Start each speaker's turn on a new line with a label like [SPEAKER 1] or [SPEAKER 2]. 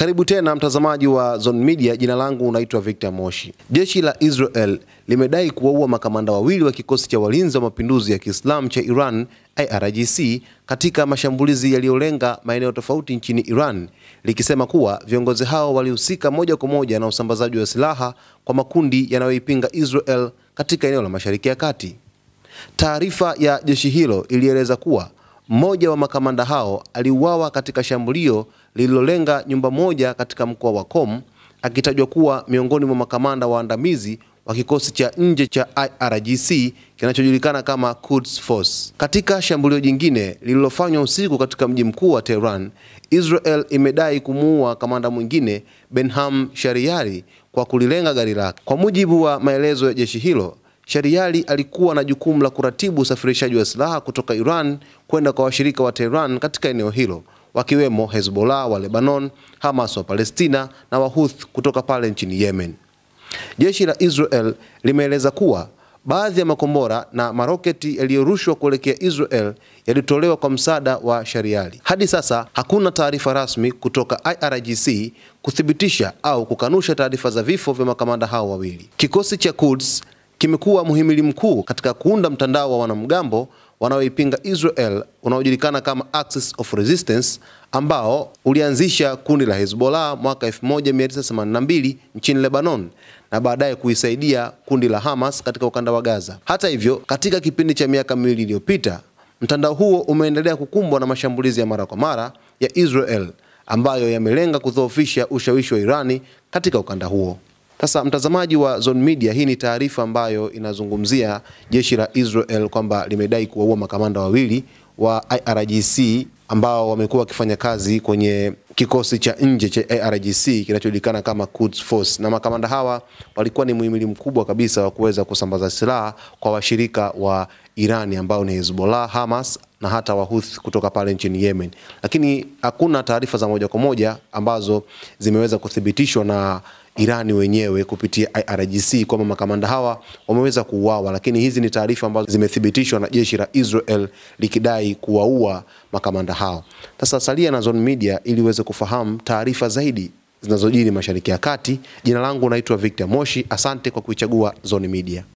[SPEAKER 1] Karibu tena mtazamaji wa Zone Media, jina langu unaitwa Victor Moshi. Jeshi la Israel limedai kuwaua makamanda wawili wa kikosi cha walinzi wa mapinduzi ya Kiislamu cha Iran IRGC katika mashambulizi yaliyolenga maeneo tofauti nchini Iran, likisema kuwa viongozi hao walihusika moja kwa moja na usambazaji wa silaha kwa makundi yanayoipinga Israel katika eneo la Mashariki ya Kati. Taarifa ya jeshi hilo ilieleza kuwa mmoja wa makamanda hao aliuawa katika shambulio lililolenga nyumba moja katika mkoa wa Qom, akitajwa kuwa miongoni mwa makamanda waandamizi wa kikosi cha nje cha IRGC kinachojulikana kama Quds Force. Katika shambulio jingine lililofanywa usiku katika mji mkuu wa Tehran, Israel imedai kumuua kamanda mwingine Benham Shariari kwa kulilenga gari lake. Kwa mujibu wa maelezo ya jeshi hilo, Shariari alikuwa na jukumu la kuratibu usafirishaji wa silaha kutoka Iran kwenda kwa washirika wa Tehran katika eneo hilo, wakiwemo Hezbollah wa Lebanon, Hamas wa Palestina na Wahuth kutoka pale nchini Yemen. Jeshi la Israel limeeleza kuwa baadhi ya makombora na maroketi yaliyorushwa kuelekea Israel yalitolewa kwa msaada wa Shariari. Hadi sasa hakuna taarifa rasmi kutoka IRGC kuthibitisha au kukanusha taarifa za vifo vya makamanda hao wawili. Kikosi cha Quds kimekuwa muhimili mkuu katika kuunda mtandao wa wanamgambo wanaoipinga Israel unaojulikana kama Axis of Resistance, ambao ulianzisha kundi la Hezbollah mwaka 1982 nchini Lebanon na baadaye kuisaidia kundi la Hamas katika ukanda wa Gaza. Hata hivyo, katika kipindi cha miaka miwili iliyopita, mtandao huo umeendelea kukumbwa na mashambulizi ya mara kwa mara ya Israel ambayo yamelenga kudhoofisha ushawishi wa Irani katika ukanda huo. Sasa mtazamaji wa Zone Media, hii ni taarifa ambayo inazungumzia jeshi la Israel kwamba limedai kuwaua makamanda wawili wa IRGC ambao wamekuwa wakifanya kazi kwenye kikosi cha nje cha IRGC kinachojulikana kama Quds Force, na makamanda hawa walikuwa ni muhimili mkubwa kabisa wa kuweza kusambaza silaha kwa washirika wa Irani ambao ni Hezbollah, Hamas na hata Wahuth kutoka pale nchini Yemen. Lakini hakuna taarifa za moja kwa moja ambazo zimeweza kuthibitishwa na Irani wenyewe kupitia IRGC kwamba makamanda hawa wameweza kuuawa, lakini hizi ni taarifa ambazo zimethibitishwa na jeshi la Israel likidai kuwaua makamanda hao. Sasa salia na Zone Media ili uweze kufahamu taarifa zaidi zinazojiri Mashariki ya Kati. Jina langu naitwa Victor Moshi. Asante kwa kuichagua Zone Media.